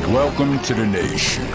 Welcome to the nation.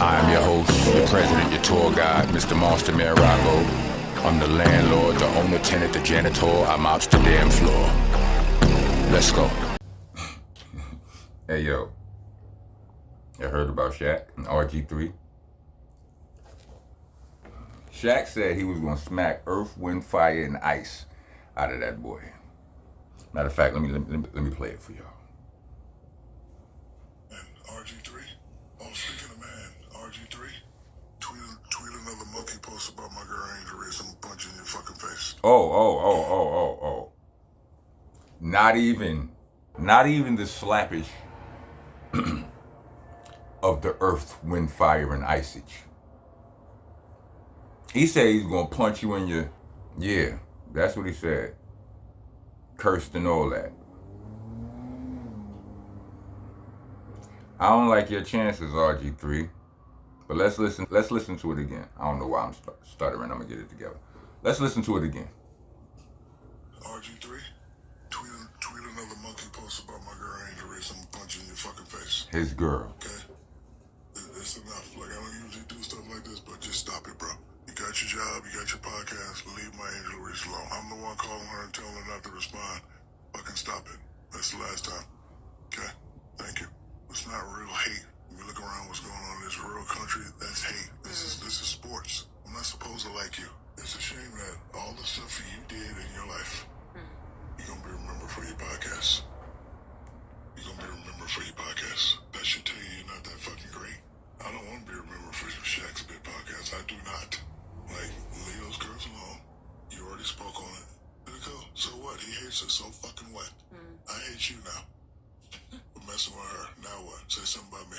I am your host, your president, your tour guide, Mr. Monster Marago. I'm the landlord, the owner, tenant, the janitor. I'm out the damn floor. Let's go. Hey, yo. You heard about Shaq and RG3? Shaq said he was going to smack earth, wind, fire, and ice out of that boy. Matter of fact, let me play it for y'all. RG3, speaking of man, RG3, tweet another monkey post about my girl Angel Reese. I'm punching your fucking face. Oh. Not even the slappage of the earth, wind, fire, and iceage. He said he's gonna punch you in your, yeah, that's what he said. Cursed and all that. I don't like your chances, RG3. But let's listen to it again. I don't know why I'm stuttering. I'm gonna get it together. Let's listen to it again. RG3, tweet another monkey post about my girl Angel Reese. I'm punching your fucking face. His girl. Okay? It's enough. Like, I don't usually do stuff like this, but just stop it, bro. You got your job, you got your podcast, leave my Angel Reese alone. I'm the one calling her and telling her not to respond. Fucking stop it. That's the last time. Okay? Thank you. It's not real hate. When you look around what's going on in this real country, that's hate. This is sports. I'm not supposed to like you. It's a shame that all the stuff you did in your life, you're gonna be remembered for your podcast. You're gonna be remembered for your podcast. That should tell you you're not that fucking great. I don't want to be remembered for Shaq's big podcast. I do not. Like, leave those girls alone. You already spoke on it. Let it go. So what? He hates her. So fucking what? I hate you now. For messing with her. Now what? Say something about me.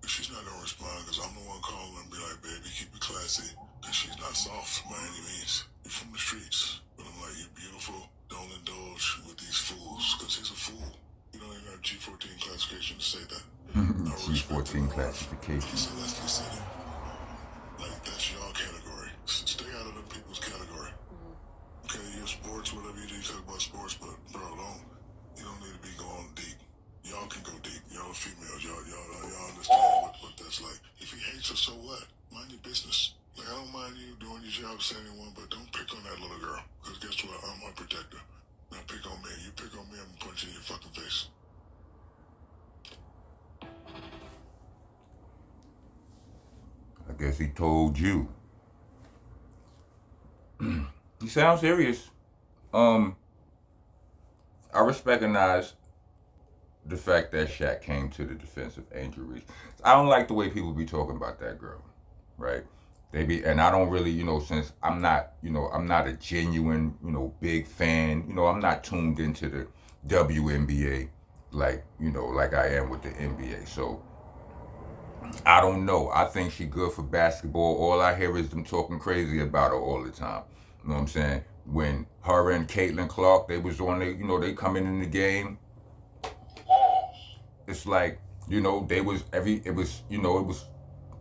She's not gonna respond because I'm the one calling and be like, baby, keep it classy. Because she's not soft by any means. You're from the streets. But I'm like, you're beautiful. Don't indulge with these fools because he's a fool. You don't even have G14 classification to say that. G14 classification. Like, that's your category. Stay out of them people's category. Okay, you're sports, whatever you do, you talk about sports, but bro, you don't need to be going deep. Y'all can go deep. Y'all are females. Y'all understand what that's like. If he hates her, so what? Mind your business. Like, I don't mind you doing your job, saying anyone, but don't pick on that little girl. Because guess what? I'm her protector. Now pick on me. You pick on me, I'm punching your fucking face. I guess he told you. He sounds serious. I recognize the fact that Shaq came to the defense of Angel Reese. I don't like the way people be talking about that girl, right? And I don't really, since I'm not a genuine, big fan, I'm not tuned into the WNBA like I am with the NBA. So I don't know. I think she good for basketball. All I hear is them talking crazy about her all the time. You know what I'm saying? When her and Caitlin Clark, they was on they coming in the game. It's like, it was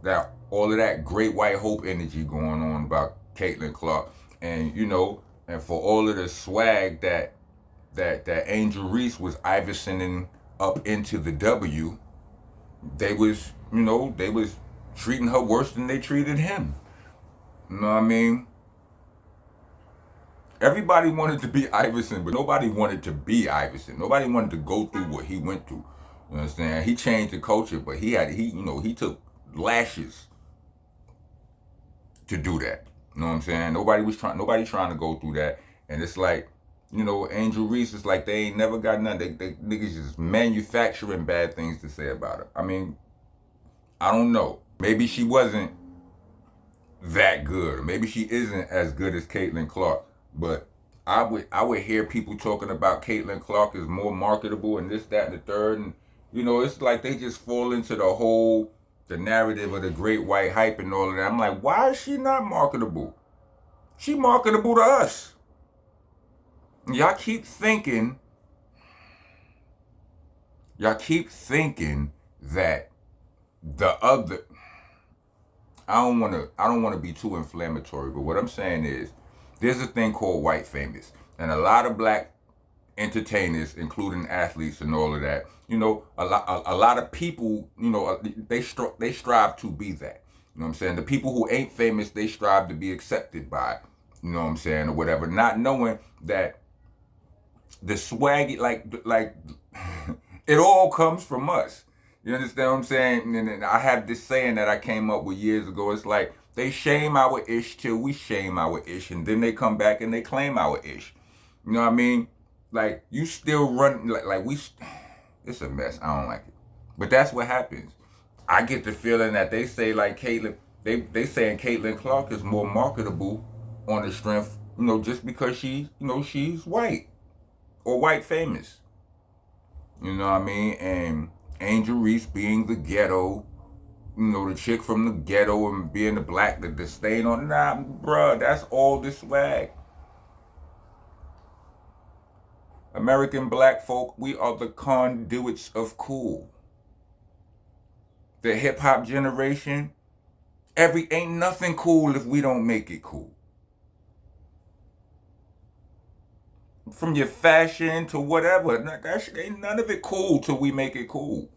that all of that great white hope energy going on about Caitlin Clark. And, and for all of the swag that Angel Reese was Iversoning up into the W, they was treating her worse than they treated him. You know what I mean? Everybody wanted to be Iverson, but nobody wanted to be Iverson. Nobody wanted to go through what he went through. You understand? He changed the culture, but he took lashes to do that. You know what I'm saying? Nobody trying to go through that. And it's like, Angel Reese is like they ain't never got nothing. They niggas just manufacturing bad things to say about her. I mean, I don't know. Maybe she wasn't that good. Or maybe she isn't as good as Caitlin Clark. But I would hear people talking about Caitlin Clark is more marketable and this, that, and the third. And, it's like they just fall into the narrative of the great white hype and all of that. I'm like, why is she not marketable? She marketable to us. Y'all keep thinking that the other, I don't want to be too inflammatory, but what I'm saying is there's a thing called white famous, and a lot of black entertainers, including athletes and all of that. You know, a lot of people, you know, they strive to be that. You know what I'm saying? The people who ain't famous, they strive to be accepted by, you know what I'm saying, or whatever, not knowing that the swag, like it all comes from us. You understand what I'm saying? And I have this saying that I came up with years ago. It's like they shame our ish till we shame our ish, and then they come back and they claim our ish. You know what I mean? Like you still run like we. It's a mess. I don't like it, but that's what happens. I get the feeling that they say like Caitlyn, they saying Caitlyn Clark is more marketable on the strength, you know, just because she's white or white famous. You know what I mean? And Angel Reese being the ghetto, you know, the chick from the ghetto and being the black, the stain on, nah, bruh, that's all the swag. American black folk, we are the conduits of cool. The hip hop generation, ain't nothing cool if we don't make it cool. From your fashion to whatever, that ain't none of it cool till we make it cool.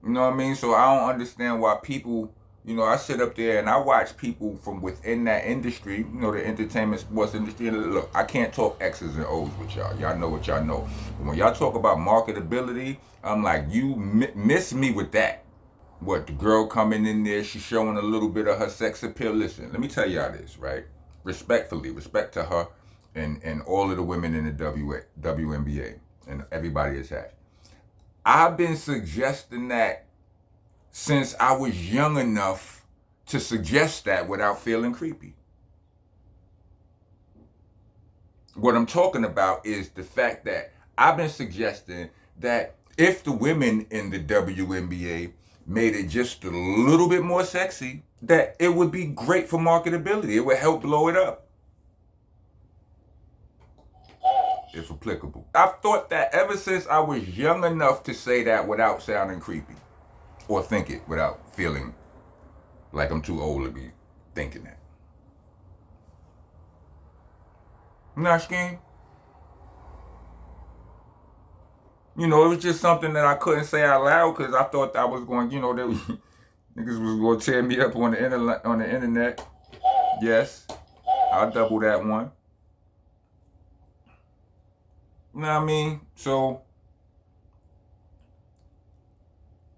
You know what I mean? So I don't understand why people, you know, I sit up there and I watch people from within that industry, you know, the entertainment sports industry. And look, I can't talk X's and O's with y'all. Y'all know what y'all know. But when y'all talk about marketability, I'm like, you miss me with that. What, the girl coming in there, she's showing a little bit of her sex appeal. Listen, let me tell y'all this, right? Respectfully, respect to her and all of the women in the WNBA and everybody attached. I've been suggesting that since I was young enough to suggest that without feeling creepy. What I'm talking about is the fact that I've been suggesting that if the women in the WNBA made it just a little bit more sexy, that it would be great for marketability. It would help blow it up. If applicable. I've thought that ever since I was young enough to say that without sounding creepy. Or think it without feeling like I'm too old to be thinking that. Not scheme. You know, it was just something that I couldn't say out loud because I thought I was going, you know, that niggas was going to tear me up on the internet. Yes, I'll double that one. You know what I mean? So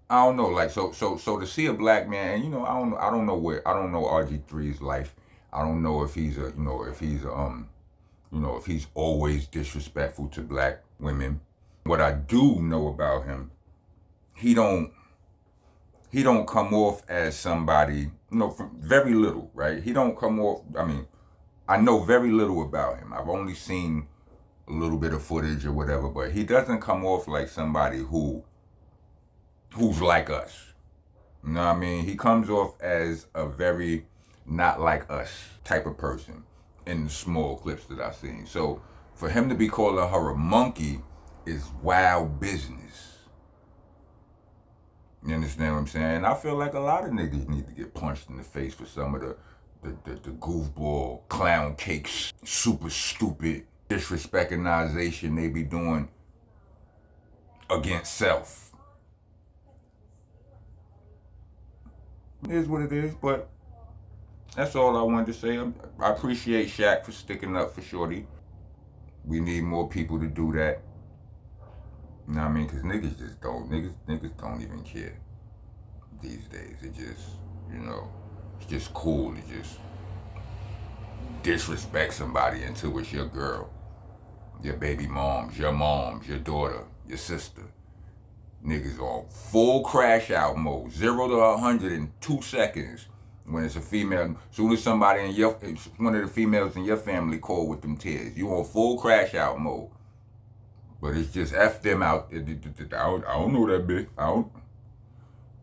I don't know, like so to see a black man, and you know, I don't know RG3's life. I don't know if he's if he's always disrespectful to black women. What I do know about him, he don't come off as somebody, you know, from very little, right? He don't come off, I mean, I know very little about him. I've only seen a little bit of footage or whatever, but he doesn't come off like somebody who's like us. You know what I mean? He comes off as a very not like us type of person in the small clips that I've seen. So for him to be calling her a monkey is wild business. You understand what I'm saying? I feel like a lot of niggas need to get punched in the face for some of the goofball, clown cakes, super stupid disrespectinization they be doing against self. It is what it is, but that's all I wanted to say. I appreciate Shaq for sticking up for Shorty. We need more people to do that. You know what I mean? Because niggas don't even care these days. It just, you know, it's just cool to just disrespect somebody until it's your girl, your baby moms, your daughter, your sister. Niggas on full crash out mode, 0 to 100 in 2 seconds. When it's a female, soon as somebody one of the females in your family call with them tears, you on full crash out mode. But it's just F them out. I don't know that bitch.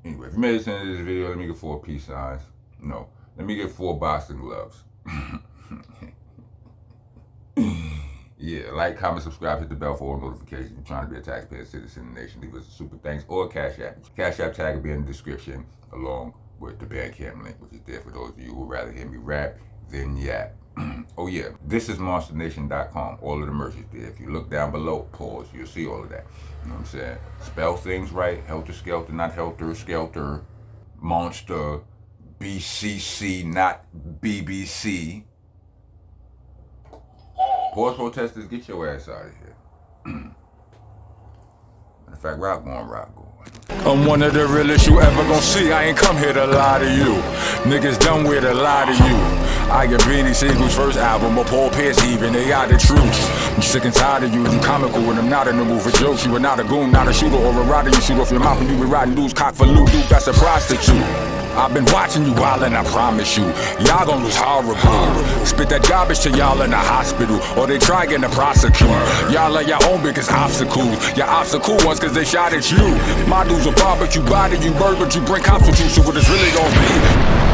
Anyway, if you made it to the end of this video, let me get 4 peace signs. No, let me get 4 boxing gloves. Yeah, like, comment, subscribe, hit the bell for all notifications. You're trying to be a taxpayer citizen in the nation. Leave us a super thanks or a Cash App. Cash App tag will be in the description along with the Bandcamp link, which is there for those of you who would rather hear me rap then yap. Oh yeah, itsmonstanation.com. All of the merch is there. If you look down below, pause, you'll see all of that. You know what I'm saying? Spell things right. Helter Skelter, not Helter Skelter. Monster. BCC, not BBC. Pause protesters, get your ass out of here. Matter of fact, rock going. I'm one of the realest you ever gon' see. I ain't come here to lie to you. Niggas done with a lie to you. I get Beanie Siegel's first album, or Paul Pierce even, they got the truth. I'm sick and tired of you, you comical when I'm not in the mood for jokes. You are not a goon, not a shooter, or a rider. You shoot off your mouth and you be riding dudes, cock for loot, dude, that's a prostitute. I've been watching you wildin', I promise you. Y'all gon' lose horrible. Spit that garbage to y'all in the hospital, or they trying to prosecute. Y'all are your own biggest obstacles. Your obstacle ones cause they shot at you. My dudes will barbecue, body you, bird, but you bring cops with you, so what it's really gon' be.